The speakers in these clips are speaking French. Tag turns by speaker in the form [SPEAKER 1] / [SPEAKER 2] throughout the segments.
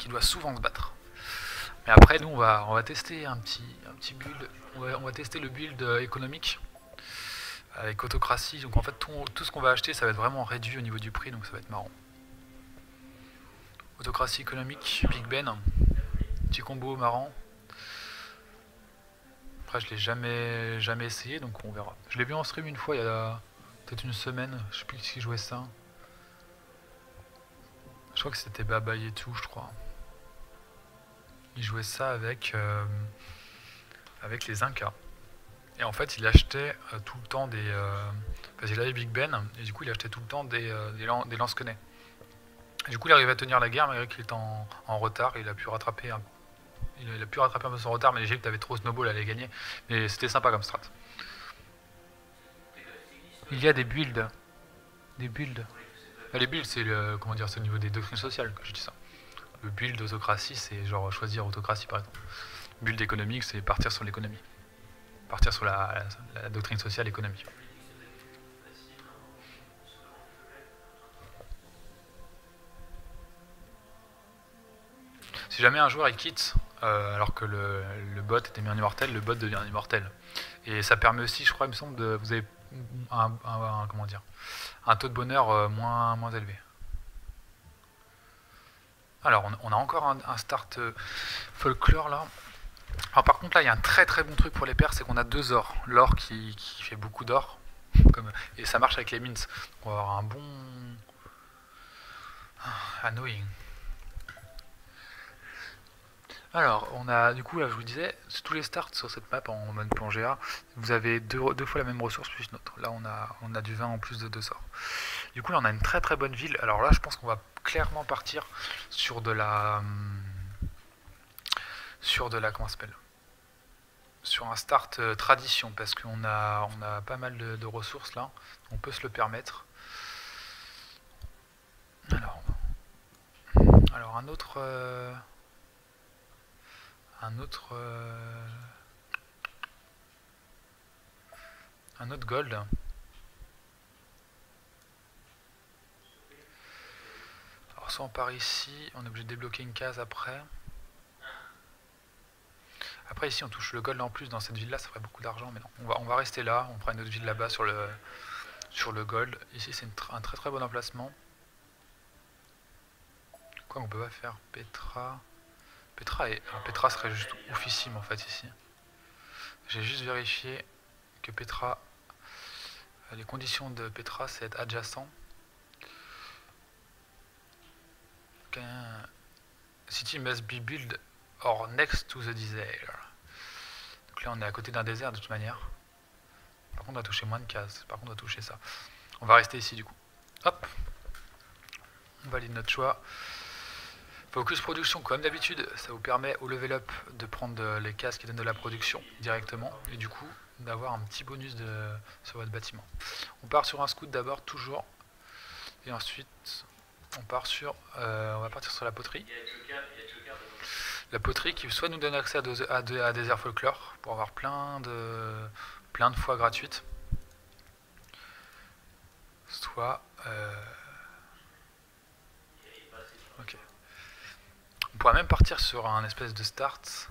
[SPEAKER 1] qui doit souvent se battre. Mais après, nous, on va tester un petit build. On va tester le build économique avec autocratie. Donc en fait, tout ce qu'on va acheter, ça va être vraiment réduit au niveau du prix, donc ça va être marrant. Autocratie économique, Big Ben, petit combo marrant. Après, je l'ai jamais essayé, donc on verra. Je l'ai vu en stream une fois, il y a peut-être une semaine. Je sais plus qui jouait ça. Je crois que c'était Baba Yetu, je crois. Il jouait ça avec les Incas. Et en fait, il achetait tout le temps des... parce qu'il avait Big Ben, et du coup, il achetait tout le temps des lance-quenets. Et du coup, il arrivait à tenir la guerre, malgré qu'il était en retard, et il a pu rattraper un peu son retard, mais l'Égypte avait trop snowball, elle allait gagner. Mais c'était sympa comme strat. Il y a des builds. Des builds. Les builds, c'est le, comment dire, c'est au niveau des doctrines sociales que je dis ça. Le build d'autocratie, c'est genre choisir autocratie par exemple. Build économique, c'est partir sur l'économie. Partir sur la doctrine sociale économique. Si jamais un joueur il quitte, alors que le bot était mis en immortel, le bot devient immortel. Et ça permet aussi, je crois, il me semble, vous avez comment dire, un taux de bonheur moins élevé. Alors, on a encore un start folklore là. Alors, par contre, là, il y a un très bon truc pour les paires, c'est qu'on a 2 ors. L'or qui fait beaucoup d'or, et ça marche avec les mints. On va avoir un bon... annoying. Alors, on a, du coup, là, je vous disais, tous les starts sur cette map en mode plongée A, vous avez deux fois la même ressource plus une autre. Là, on a du vin en plus de 2 sorts. Du coup, là, on a une très bonne ville. Alors là, je pense qu'on va clairement partir sur de la... comment ça s'appelle, sur un start tradition, parce qu'on a pas mal de ressources là, on peut se le permettre. Alors un autre gold. Alors soit on part ici, on est obligé de débloquer une case après. Après ici on touche le gold en plus dans cette ville là, ça ferait beaucoup d'argent, mais non, on va rester là, on prend une autre ville là-bas sur le gold. Ici c'est un très bon emplacement. Quoi on peut pas faire Petra. Petra serait juste oufissime en fait ici. J'ai juste vérifié que Petra, les conditions de Petra c'est être adjacent. City must be built or next to the desert. Donc là on est à côté d'un désert de toute manière. Par contre on va toucher moins de cases. Par contre on va toucher ça. On va rester ici du coup. Hop. On valide notre choix. Focus production comme d'habitude, ça vous permet au level up de prendre les cases qui donnent de la production directement. Et du coup d'avoir un petit bonus sur votre bâtiment. On part sur un scout d'abord toujours. Et ensuite on part on va partir sur la poterie. La poterie qui soit nous donne accès à des aires folklore pour avoir plein de fois gratuites, soit ok. On pourrait même partir sur un espèce de start.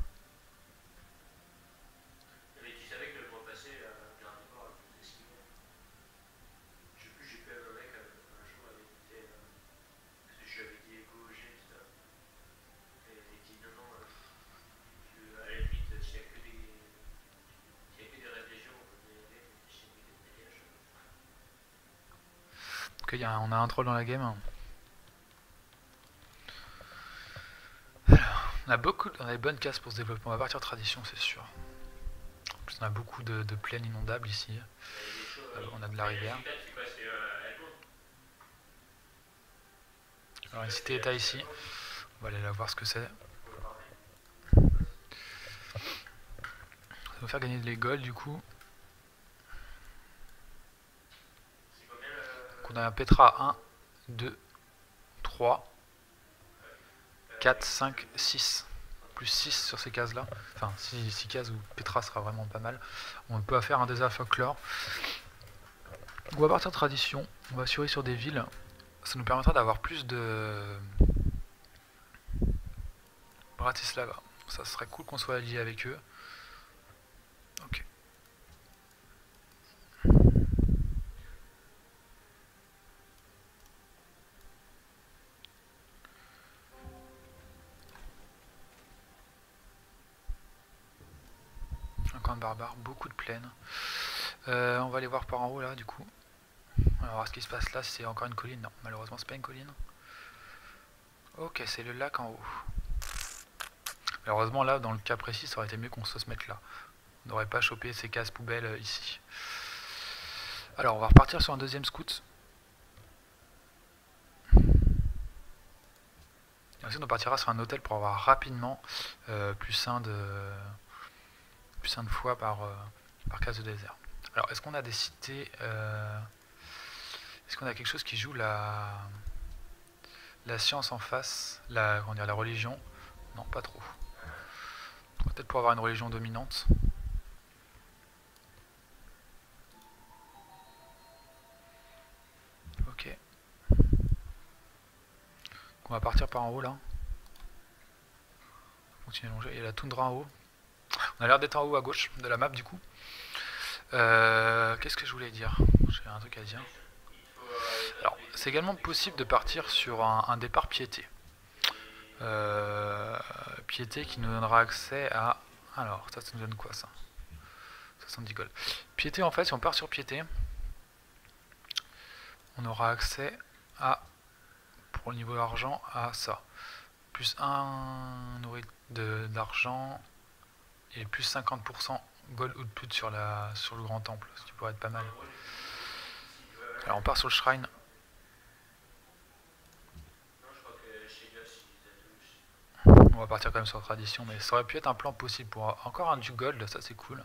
[SPEAKER 1] Ok, on a un troll dans la game. Alors, on a des bonnes cases pour ce développement. On va partir tradition, c'est sûr. En plus, on a beaucoup de plaines inondables ici. On a de la rivière. Alors, une cité-état ici. On va aller la voir ce que c'est. Ça va nous faire gagner de gold du coup. Donc on a un Petra 1, 2, 3, 4, 5, 6. Plus 6 sur ces cases là. Enfin 6 cases où Petra sera vraiment pas mal. On peut faire un désert folklore. On va partir de tradition. On va assurer sur des villes. Ça nous permettra d'avoir plus de Bratislava. Ça serait cool qu'on soit allié avec eux. Ok. Un camp de barbares, beaucoup de plaines. On va aller voir par en haut là du coup. On va voir ce qui se passe là, si c'est encore une colline. Non, malheureusement c'est pas une colline. Ok, c'est le lac en haut. Malheureusement là, dans le cas précis, ça aurait été mieux qu'on se mette là. On n'aurait pas chopé ces cases poubelles ici. Alors on va repartir sur un deuxième scout. Et ensuite on partira sur un hôtel pour avoir rapidement plus un de fois par case de désert. Alors est-ce qu'on a des cités est-ce qu'on a quelque chose qui joue la science en face, la religion? Non, pas trop. On va peut-être pour avoir une religion dominante. Ok. On va partir par en haut là. Continuer à longer. Il y a la toundra en haut. On a l'air d'être en haut à gauche de la map du coup. Qu'est-ce que je voulais dire? J'ai un truc à dire. Alors, c'est également possible de partir sur un départ piété. Piété qui nous donnera accès à... Alors, ça nous donne quoi ça? 70 gold. Piété en fait, si on part sur piété, on aura accès à, pour le niveau argent, à ça. Plus 1 nourri d'argent et plus 50% gold output sur le grand temple, ce qui pourrait être pas mal. Alors on part sur le shrine. On va partir quand même sur la tradition, mais ça aurait pu être un plan possible pour encore un du gold, ça c'est cool.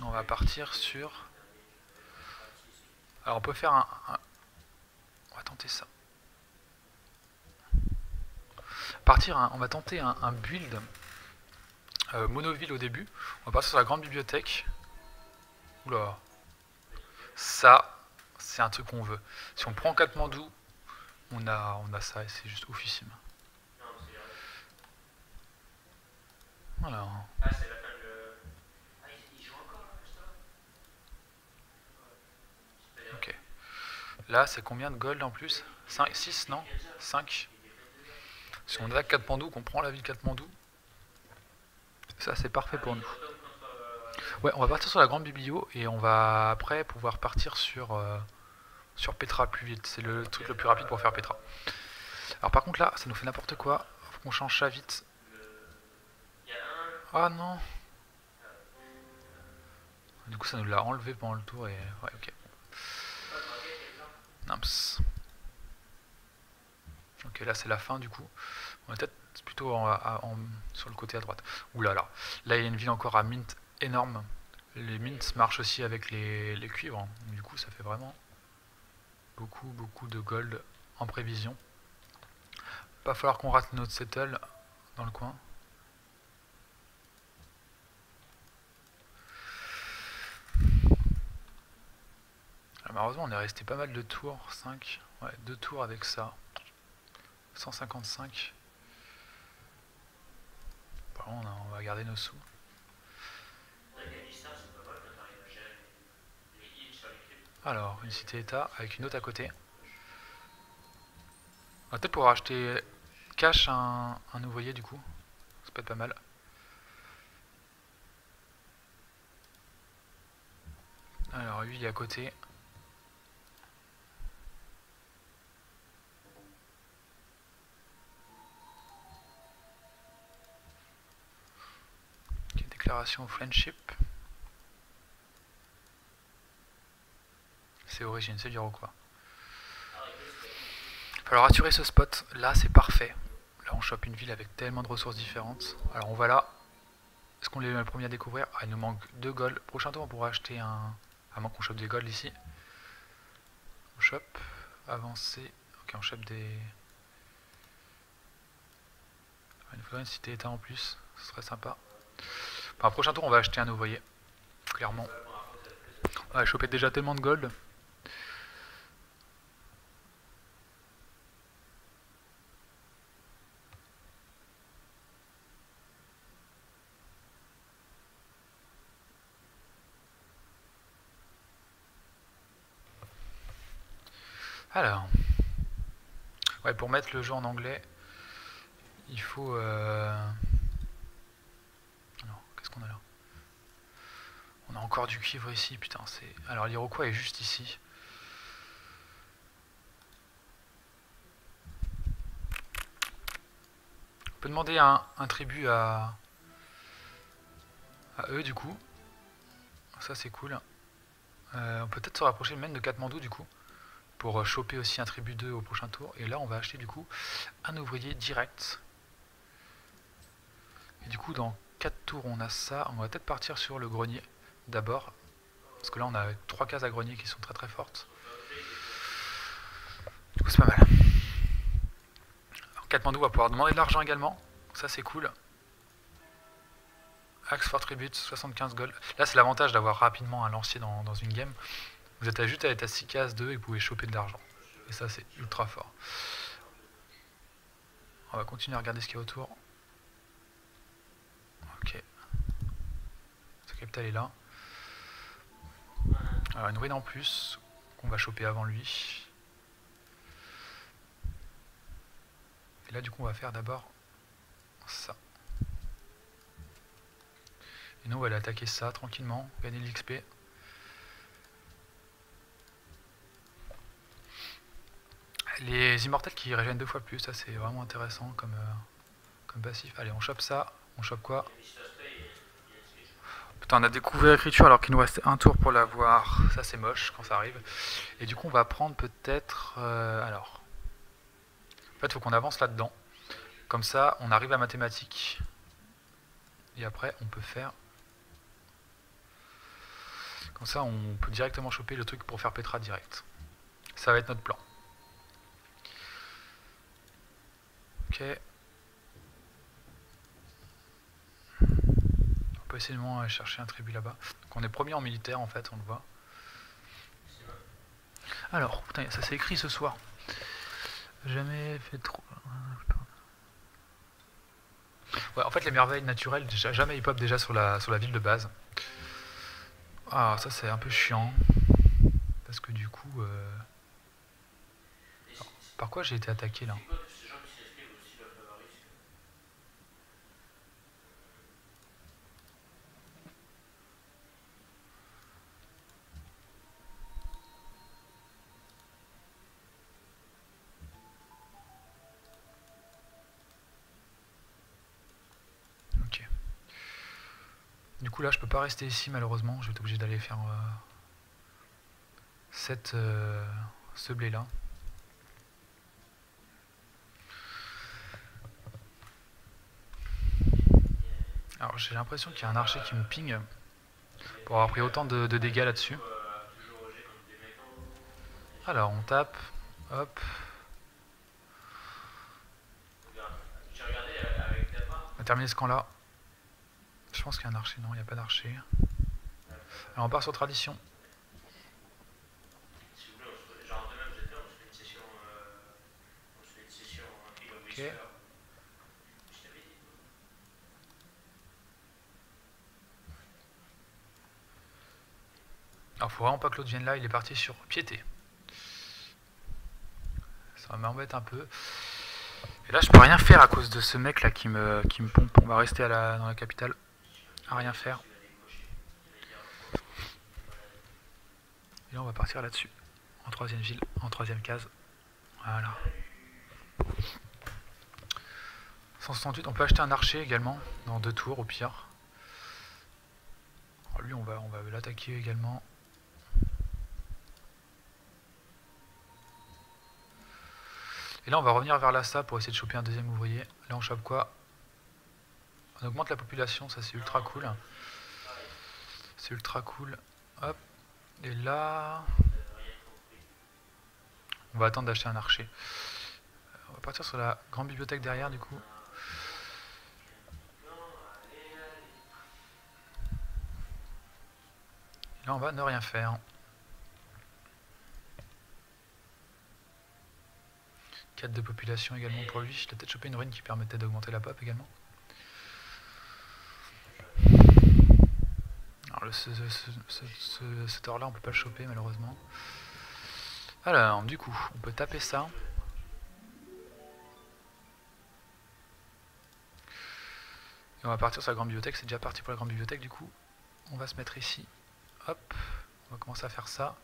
[SPEAKER 1] On va partir sur... Alors on peut faire on va tenter ça. On va tenter un build monoville au début. On va partir sur la grande bibliothèque. Oula. Ça, c'est un truc qu'on veut. Si on prend Katmandou, on a ça et c'est juste oufissime. Voilà. Ok. Là, c'est combien de gold en plus? 5, 6, non? 5. Si on attaque Katmandou, qu'on prend la ville Katmandou, ça c'est parfait pour nous. Ouais, on va partir sur la grande biblio et on va après pouvoir partir sur Petra plus vite. C'est le truc le plus rapide pour faire Petra. Alors par contre là, ça nous fait n'importe quoi. Faut qu'on change ça vite. Ah non. Du coup ça nous l'a enlevé pendant le tour et... Ouais, ok. Namps. Ok, là c'est la fin du coup. On va peut-être plutôt sur le côté à droite. Oulala. Là il y a une ville encore à mint énorme. Les mints marchent aussi avec les cuivres. Du coup ça fait vraiment beaucoup de gold en prévision. Pas falloir qu'on rate notre settle dans le coin. Alors, malheureusement on est resté pas mal de tours. 5. Ouais, 2 tours avec ça. 155. Par contre on va garder nos sous. Alors, une cité-état avec une autre à côté. On va peut-être pouvoir acheter cash un ouvrier du coup. Ça peut être pas mal. Alors, lui il est à côté. Okay, déclaration friendship. C'est origine, c'est du quoi. Il va falloir assurer ce spot. Là, c'est parfait. Là, on chope une ville avec tellement de ressources différentes. Alors, on va là. Est-ce qu'on est le premier à découvrir? Ah, il nous manque 2 gold. Prochain tour, on pourra acheter un... À moins qu'on chope des gold ici. On chope. Avancer. Ok, on chope des... Il nous faudrait une cité-état en plus. Ce serait sympa. Enfin, prochain tour, on va acheter un ouvrier. Clairement. On va choper déjà tellement de gold. Alors, ouais, pour mettre le jeu en anglais, il faut... Alors, qu'est-ce qu'on a là? On a encore du cuivre ici, putain, c'est... Alors, l'Iroquois est juste ici. On peut demander un tribut à eux, du coup. Ça, c'est cool. On peut peut-être se rapprocher même de Katmandou, du coup, pour choper aussi un tribut 2 au prochain tour. Et là, on va acheter, du coup, un ouvrier direct. Et du coup, dans 4 tours, on a ça. On va peut-être partir sur le grenier, d'abord. Parce que là, on a 3 cases à grenier qui sont très très fortes. Du coup, c'est pas mal. Alors, Katmandou va pouvoir demander de l'argent également. Ça, c'est cool. Axe for Tribute, 75 gold. Là, c'est l'avantage d'avoir rapidement un lancier dans une game. Vous êtes juste à l'état 6 cases 2 et vous pouvez choper de l'argent. Et ça, c'est ultra fort. On va continuer à regarder ce qu'il y a autour. Ok. Ce capital est là. Alors, une ruine en plus qu'on va choper avant lui. Et là, du coup, on va faire d'abord ça. Et nous, on va aller attaquer ça tranquillement, gagner de l'XP. Les immortels qui régènent 2 fois plus, ça c'est vraiment intéressant comme passif. Allez, on chope ça. On chope quoi? Putain, on a découvert l'écriture alors qu'il nous restait un tour pour l'avoir. Ça c'est moche quand ça arrive. Et du coup, on va prendre peut-être... alors... En fait, il faut qu'on avance là-dedans. Comme ça, on arrive à mathématiques. Et après, on peut faire... Comme ça, on peut directement choper le truc pour faire Petra direct. Ça va être notre plan. Ok. On peut essayer de aller chercher un tribut là-bas. Donc on est premier en militaire en fait, on le voit. Alors, putain, ça s'est écrit ce soir. Jamais fait trop... Ouais, en fait les merveilles naturelles, déjà, jamais hip-hop déjà sur la ville de base. Ah, ça c'est un peu chiant. Parce que du coup... Alors, par quoi j'ai été attaqué là? Ok. Du coup là je peux pas rester ici malheureusement, je vais être obligé d'aller faire ce blé là. Alors j'ai l'impression qu'il y a un archer qui me ping pour avoir pris autant de dégâts là-dessus. Alors on tape, hop. On va terminer ce camp là. Je pense qu'il y a un archer, non il n'y a pas d'archer. Alors on part sur tradition. Ok. Alors faut vraiment pas que l'autre vienne là, il est parti sur piété. Ça m'embête un peu. Et là je peux rien faire à cause de ce mec là qui me pompe. On va rester dans la capitale à rien faire. Et là on va partir là-dessus. En troisième ville, en troisième case. Voilà. 168, on peut acheter un archer également, dans 2 tours au pire. Alors lui on va l'attaquer également. Et là on va revenir vers l'Assa pour essayer de choper un deuxième ouvrier. Là on chope quoi? On augmente la population, ça c'est ultra cool. C'est ultra cool. Hop. Et là... On va attendre d'acheter un archer. On va partir sur la grande bibliothèque derrière du coup. Et là on va ne rien faire. 4 de population également pour lui. Je l'ai peut-être chopé une ruine qui permettait d'augmenter la pop également. Alors cet or là on peut pas le choper malheureusement. Alors, du coup, on peut taper ça. Et on va partir sur la grande bibliothèque. C'est déjà parti pour la grande bibliothèque, du coup. On va se mettre ici. Hop. On va commencer à faire ça.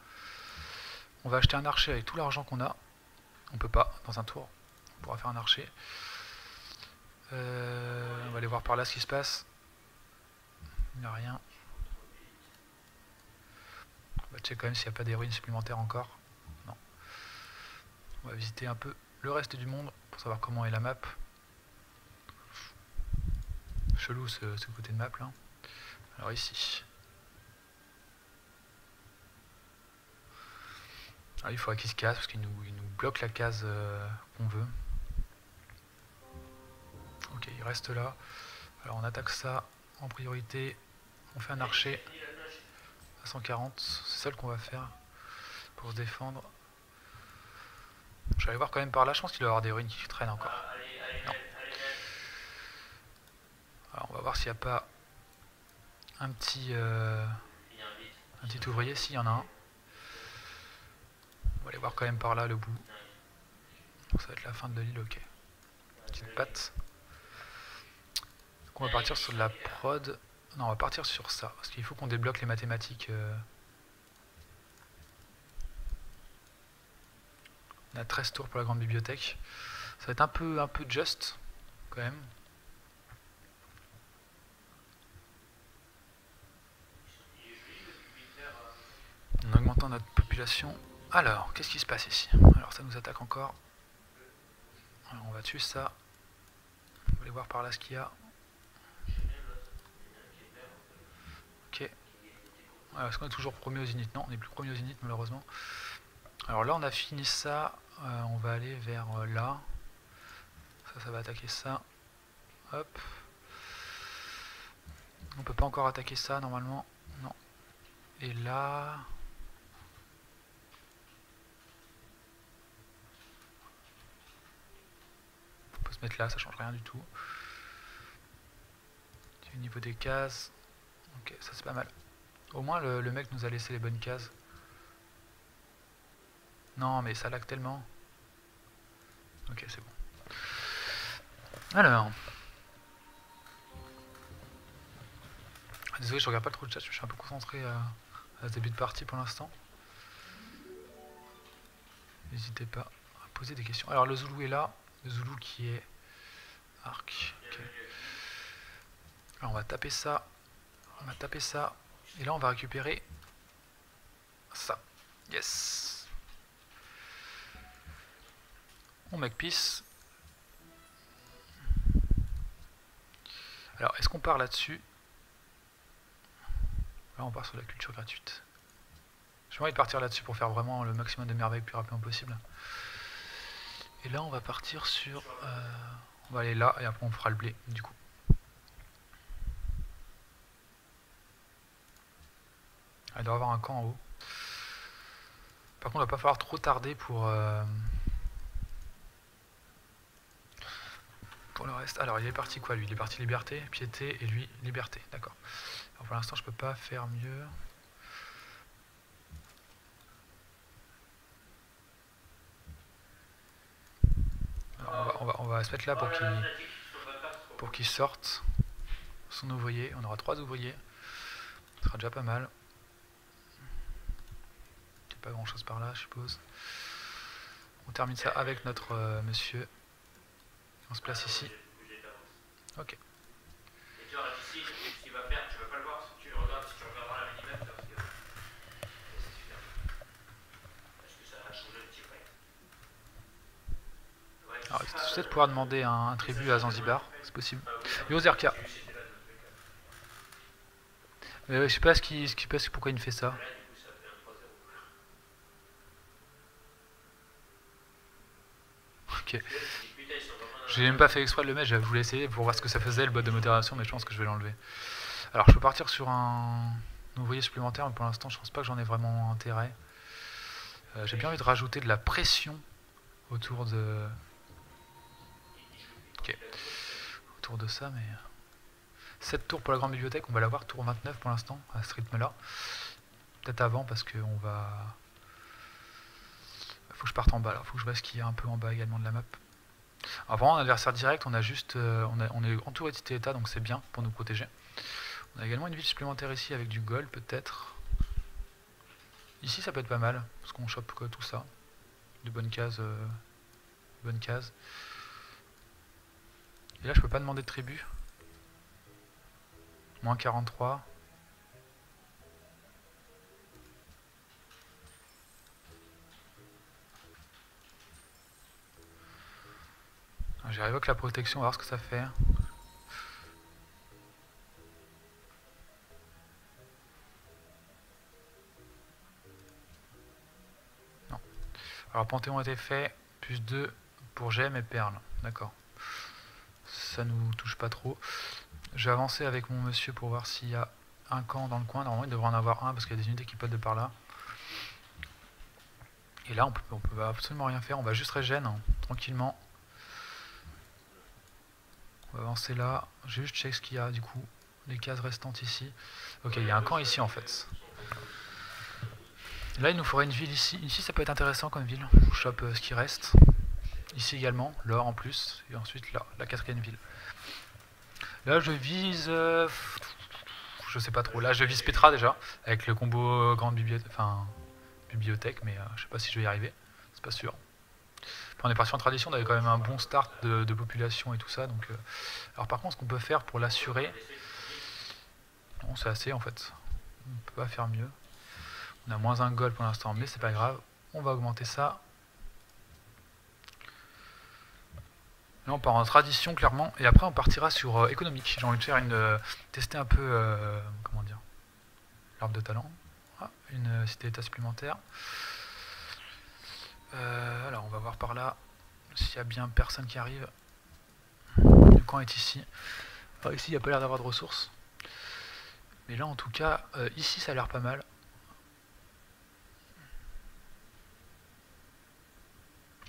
[SPEAKER 1] On va acheter un archer avec tout l'argent qu'on a. On peut pas, dans un tour. On pourra faire un archer. On va aller voir par là ce qui se passe. Il n'y a rien. On va checker quand même s'il n'y a pas des ruines supplémentaires encore. Non. On va visiter un peu le reste du monde pour savoir comment est la map. Chelou ce côté de map là. Alors ici. Alors il faudrait qu'il se casse parce qu'il nous bloque la case qu'on veut. Ok, il reste là. Alors on attaque ça en priorité. On fait un archer à 140. C'est ça qu'on va faire pour se défendre. Je vais aller voir quand même par là. Je pense qu'il doit y avoir des ruines qui traînent encore. Non. Alors on va voir s'il n'y a pas un petit ouvrier. Si, il y en a un. On va aller voir quand même par là le bout. Donc ça va être la fin de l'île, ok. Petite patte. Donc on va partir sur de la prod. Non, on va partir sur ça. Parce qu'il faut qu'on débloque les mathématiques. On a 13 tours pour la grande bibliothèque. Ça va être un peu just, quand même. En augmentant notre population. Alors, qu'est-ce qui se passe ici? Alors, ça nous attaque encore. Alors, on va tuer ça. On va aller voir par là ce qu'il y a. Ok. Est-ce qu'on est toujours premier au zénith? Non, on n'est plus premier au zénith, malheureusement. Alors là, on a fini ça. On va aller vers là. Ça va attaquer ça. Hop. On peut pas encore attaquer ça, normalement. Non. Et là... on peut se mettre là, ça change rien du tout. Au niveau des cases... ok, ça c'est pas mal. Au moins le mec nous a laissé les bonnes cases. Non mais ça lag tellement. Ok, c'est bon. Alors... désolé, je regarde pas trop le chat, je suis un peu concentré à ce début de partie pour l'instant. N'hésitez pas à poser des questions. Alors le Zoulou est là, le Zoulou qui est arc. Okay. Alors on va taper ça, on va taper ça, et là on va récupérer ça. Yes. On make peace. Alors est-ce qu'on part là-dessus? Là on part sur la culture gratuite. J'ai envie de partir là-dessus pour faire vraiment le maximum de merveilles le plus rapidement possible. Et là on va partir sur... on va aller là et après on fera le blé du coup. Il doit y avoir un camp en haut. Par contre il va pas falloir trop tarder pour le reste. Alors il est parti quoi lui? Il est parti liberté, piété et lui liberté, d'accord. Alors pour l'instant je peux pas faire mieux. Alors, on va se mettre là pour qu'il sorte son ouvrier. On aura 3 ouvriers. Ce sera déjà pas mal. Il n'y a pas grand chose par là, je suppose. On termine ça avec notre monsieur. On se place ici. Ok. Alors, peut-être pouvoir demander un tribut à Zanzibar, c'est possible. Yo Zerka. Mais je sais pas pourquoi il me fait ça. Ok. J'ai même pas fait exprès de le mettre, j'avais voulu essayer pour voir ce que ça faisait le bot de modération, mais je pense que je vais l'enlever. Alors je peux partir sur un ouvrier supplémentaire, mais pour l'instant je pense pas que j'en ai vraiment intérêt. J'ai bien envie de rajouter de la pression autour de... ok. Autour de ça, mais... 7 tours pour la grande bibliothèque, on va l'avoir tour 29 pour l'instant, à ce rythme là. Peut-être avant parce qu'on va... Faut que je parte en bas là, faut que je vois ce qu'il y a un peu en bas également de la map. Alors vraiment, un adversaire direct, on a juste, on est entouré de cité état, donc c'est bien pour nous protéger. On a également une ville supplémentaire ici avec du gold peut-être. Ici ça peut être pas mal, parce qu'on chope quoi, tout ça. De bonnes cases. Bonnes cases. Et là je peux pas demander de tribu. Moins 43. J'ai révoqué la protection, on va voir ce que ça fait. Non. Alors Panthéon a été fait, plus 2 pour gemme et perles. D'accord. Ça nous touche pas trop. Je vais avancer avec mon monsieur pour voir s'il y a un camp dans le coin. Normalement il devrait en avoir un parce qu'il y a des unités qui potent de par là. Et là on peut absolument rien faire, on va juste régène hein, tranquillement. On va avancer là, j'ai juste check ce qu'il y a du coup, les cases restantes ici. Ok, il y a un camp ici en fait. Là il nous faudrait une ville ici, ici ça peut être intéressant comme ville, je chope ce qui reste. Ici également, l'or en plus, et ensuite là, la quatrième ville. Là je vise... je sais pas trop, là je vise Petra déjà, avec le combo grande bibliothèque, mais je sais pas si je vais y arriver, c'est pas sûr. Enfin, on est parti en tradition, on avait quand même un bon start de population et tout ça, donc... Alors par contre, ce qu'on peut faire pour l'assurer... Non, c'est assez en fait, on peut pas faire mieux. On a moins un gold pour l'instant, mais c'est pas grave, on va augmenter ça. Là on part en tradition clairement, et après on partira sur économique. J'ai envie de faire tester un peu, comment dire, l'arbre de talent. Ah, une cité d'état supplémentaire. Alors on va voir par là s'il y a bien personne qui arrive. Le camp est ici. Enfin, ici il n'y a pas l'air d'avoir de ressources. Mais là en tout cas, ici ça a l'air pas mal.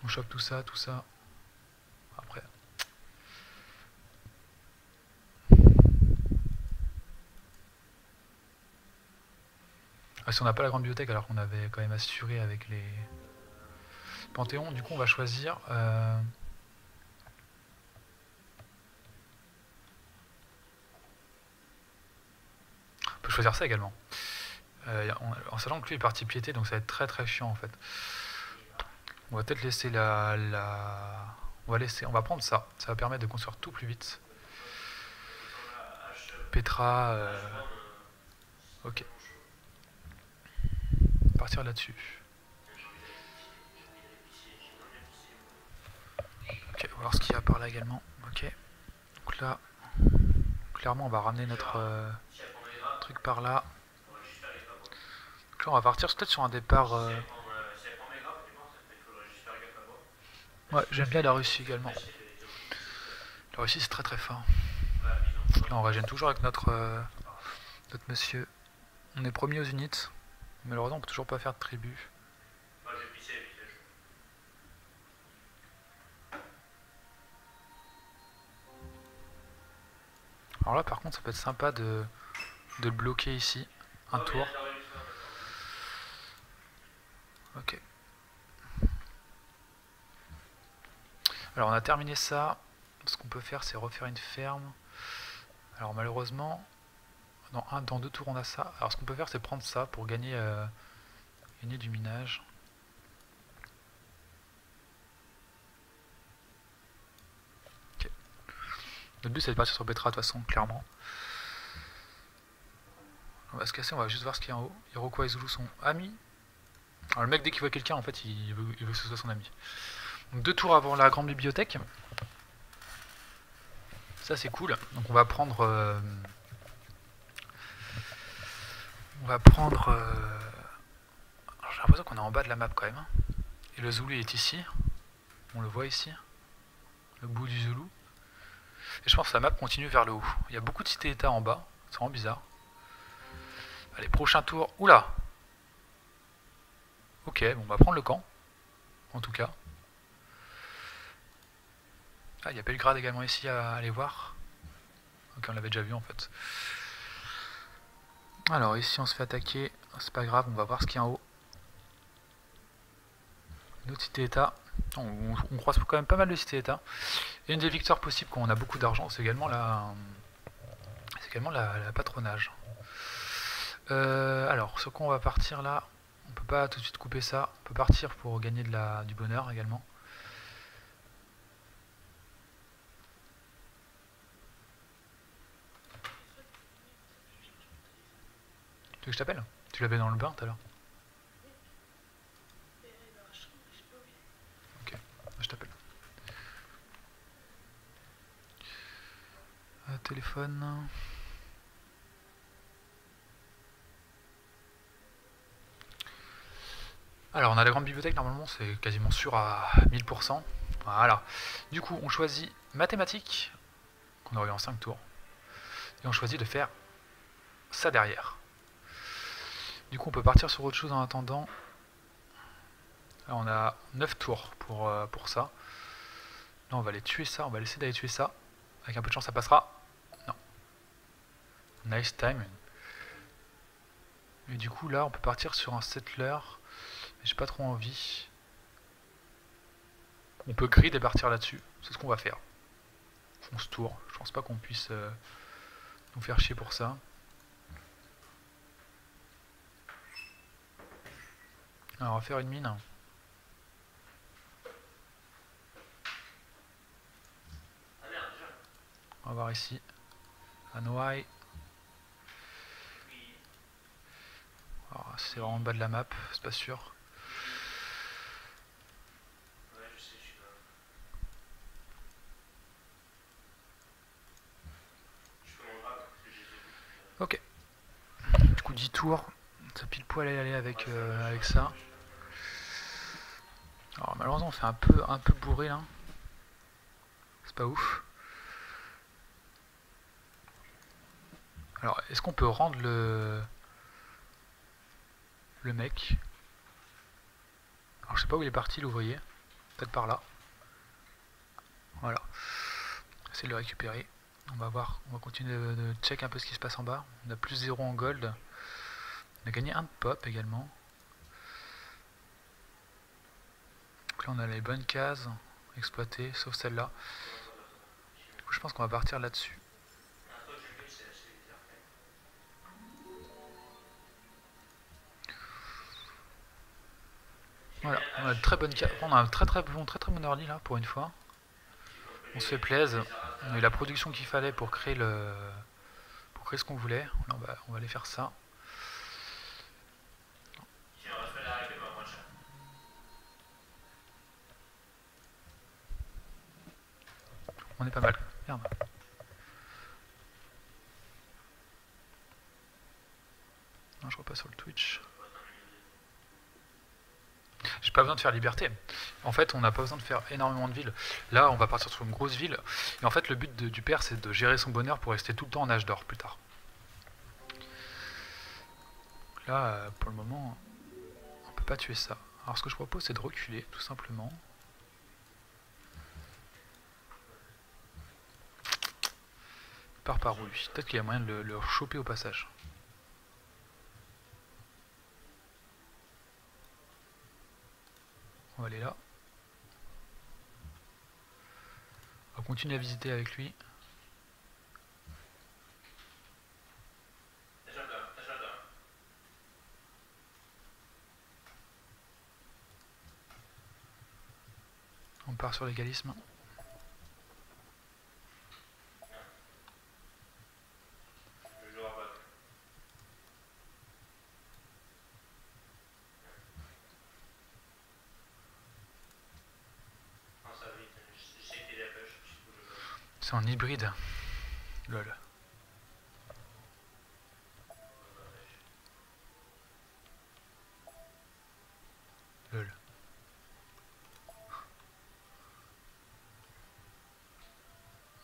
[SPEAKER 1] On chope tout ça, tout ça. Après. Ah, si on n'a pas la grande bibliothèque alors qu'on avait quand même assuré avec les Panthéons, du coup on va choisir... On peut choisir ça également. En sachant que lui est parti piété, donc ça va être très très chiant en fait. On va peut-être laisser on va prendre ça. Ça va permettre de construire tout plus vite. Petra... Ok. Partir là-dessus. Ok, on va voir ce qu'il y a par là également. Ok. Donc là, clairement on va ramener notre truc par là. Donc là on va partir peut-être sur un départ... Ouais, j'aime bien la Russie également. La Russie c'est très très fort. Là on régène toujours avec notre monsieur. On est premier aux unités. Malheureusement on peut toujours pas faire de tribu. Alors là par contre ça peut être sympa de bloquer ici un tour. Ok. Alors on a terminé ça. Ce qu'on peut faire c'est refaire une ferme. Alors malheureusement dans 2 tours on a ça. Alors ce qu'on peut faire c'est prendre ça pour gagner du minage. Ok. Notre but c'est de partir sur Petra de toute façon clairement. On va se casser, on va juste voir ce qu'il y a en haut. Iroquois et Zulu sont amis. Alors le mec dès qu'il voit quelqu'un en fait il veut que ce soit son ami. Donc 2 tours avant la grande bibliothèque. Ça c'est cool. Donc on va prendre... J'ai l'impression qu'on est en bas de la map quand même. Et le Zulu est ici. On le voit ici. Le bout du Zulu. Et je pense que la map continue vers le haut. Il y a beaucoup de cités-états en bas. C'est vraiment bizarre. Allez, prochain tour. Oula! Ok, bon, on va prendre le camp. En tout cas. Ah, il y a Belgrade également ici à aller voir. Ok, on l'avait déjà vu en fait. Alors ici on se fait attaquer. C'est pas grave, on va voir ce qu'il y a en haut. Une autre cité-état. On croise quand même pas mal de cités-états. Et une des victoires possibles quand on a beaucoup d'argent, c'est également la patronage. Alors, sur quoi on va partir là? On peut pas tout de suite couper ça. On peut partir pour gagner du bonheur également. Tu veux que je t'appelle? Tu l'avais dans le bain tout à l'heure. Ok, je t'appelle. Téléphone. Alors on a la grande bibliothèque, normalement c'est quasiment sûr à 1000%. Voilà. Du coup on choisit mathématiques, qu'on aurait eu en 5 tours. Et on choisit de faire ça derrière. Du coup on peut partir sur autre chose en attendant. Là on a 9 tours pour ça. Là on va aller tuer ça, on va laisser d'aller tuer ça. Avec un peu de chance ça passera. Non. Nice time. Et du coup là on peut partir sur un settler. J'ai pas trop envie. On peut grid et partir là-dessus. C'est ce qu'on va faire. On se tourne. Je pense pas qu'on puisse nous faire chier pour ça. Alors on va faire une mine. On va voir ici. Hanwei. C'est vraiment le bas de la map, c'est pas sûr. Ok. Du coup 10 tours. Ça pile poil à aller avec ça. Alors malheureusement on fait un peu bourré là. C'est pas ouf. Alors est-ce qu'on peut rendre le mec? Alors je sais pas où il est parti l'ouvrier. Peut-être par là. Voilà. Essayer de le récupérer. On va voir, on va continuer de check un peu ce qui se passe en bas. On a plus 0 en gold. On a gagné un de pop également. Donc là on a les bonnes cases exploitées, sauf celle-là. Du coup je pense qu'on va partir là-dessus. Voilà, on a de très bonnes cases. On a un très bon early là pour une fois. On se fait plaisir. On a eu la production qu'il fallait pour créer ce qu'on voulait. Là, on va aller faire ça. On est pas mal. Merde. Non, je repasse sur le Twitch. J'ai pas besoin de faire liberté. En fait, on n'a pas besoin de faire énormément de villes. Là, on va partir sur une grosse ville. Et en fait, le but du père, c'est de gérer son bonheur pour rester tout le temps en âge d'or plus tard. Donc là, pour le moment, on peut pas tuer ça. Alors, ce que je propose, c'est de reculer, tout simplement. Il part par où lui? Peut-être qu'il y a moyen de le choper au passage. On va aller là. On va continuer à visiter avec lui. On part sur l'égalisme. C'est en hybride. Lol. Lol.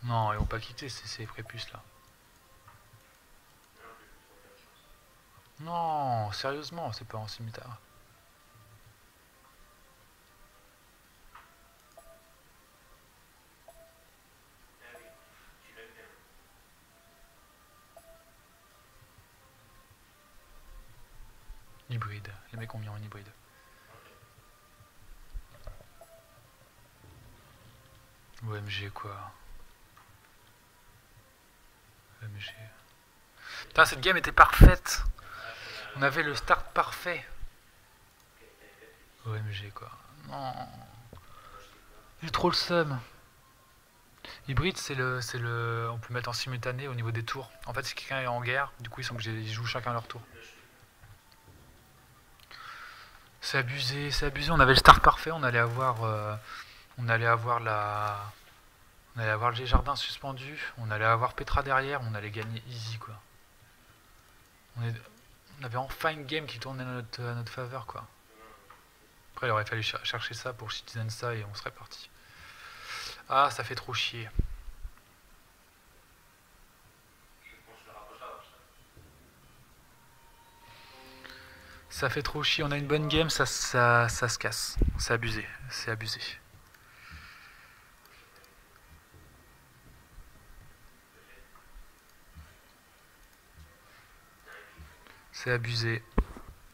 [SPEAKER 1] Non, ils vont pas quitter ces prépuces là. Non, sérieusement, c'est pas en cimetière. Hybride. Les mecs ont mis en hybride. OMG quoi. OMG. Putain, cette game était parfaite. On avait le start parfait. OMG quoi. Non. J'ai trop le seum. Hybride, on peut mettre en simultané au niveau des tours. En fait, si quelqu'un est en guerre, du coup, ils jouent chacun leur tour. C'est abusé, c'est abusé. On avait le start parfait, on allait avoir les jardins suspendus, on allait avoir Petra derrière, on allait gagner easy quoi. On avait enfin une game qui tournait à notre faveur quoi. Après, il aurait fallu chercher ça pour Citizen ça et on serait parti. Ah, ça fait trop chier. Ça fait trop chier, on a une bonne game, ça se casse. C'est abusé, c'est abusé. C'est abusé.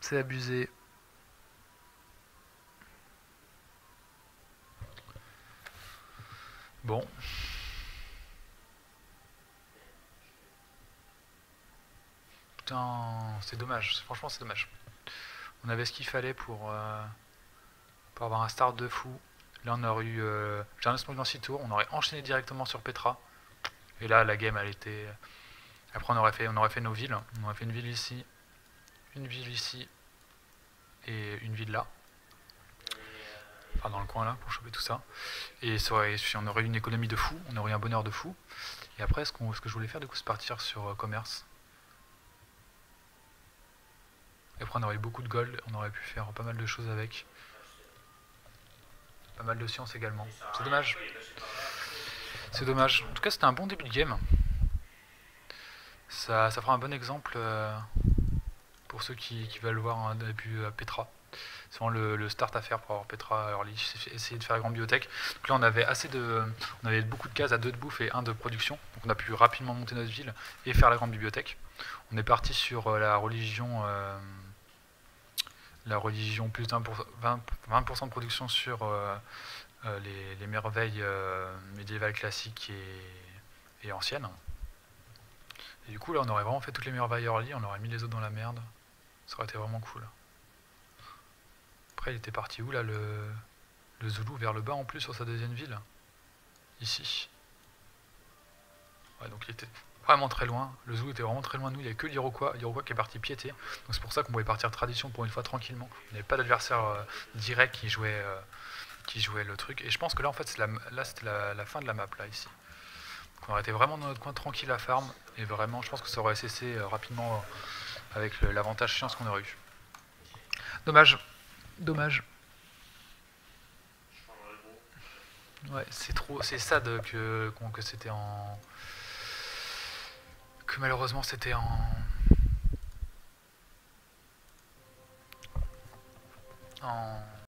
[SPEAKER 1] C'est abusé. Bon. Putain, c'est dommage. Franchement, c'est dommage. On avait ce qu'il fallait pour avoir un start de fou. Là, on aurait eu Jarno Smoke dans 6 tours. On aurait enchaîné directement sur Petra. Et là, la game, elle était... Après, on aurait fait nos villes. On aurait fait une ville ici, et une ville là. Enfin, dans le coin là, pour choper tout ça. Et on aurait eu une économie de fou. On aurait eu un bonheur de fou. Et après, ce que je voulais faire, du coup, c'est partir sur commerce. Et après, on aurait eu beaucoup de gold. On aurait pu faire pas mal de choses avec. Pas mal de science également. C'est dommage. C'est dommage. En tout cas, c'était un bon début de game. Ça fera un bon exemple pour ceux qui veulent voir un début à Petra. C'est vraiment le start à faire pour avoir Petra early. Essayer de faire la grande bibliothèque. Donc là, on avait beaucoup de cases à 2 de bouffe et 1 de production. Donc on a pp rapidement monter notre ville et faire la grande bibliothèque. On est parti sur la religion plus de 20% de production sur les merveilles médiévales classiques et anciennes. Et du coup là on aurait vraiment fait toutes les merveilles early, on aurait mis les autres dans la merde. Ça aurait été vraiment cool. Après il était parti où là le Zoulou vers le bas en plus sur sa deuxième ville. Ici. Ouais donc il était vraiment très loin. Le Zoulou était vraiment très loin de nous, il n'y avait que l'Iroquois qui est parti piéter. Donc c'est pour ça qu'on pouvait partir tradition pour une fois tranquillement. On n'avait pas d'adversaire direct qui jouait le truc. Et je pense que là en fait c'était la fin de la map là ici. Donc on aurait été vraiment dans notre coin tranquille à farm. Et vraiment je pense que ça aurait cessé rapidement avec l'avantage chance qu'on aurait eu. Dommage. Dommage. Ouais, c'est sad que c'était en... Que malheureusement c'était en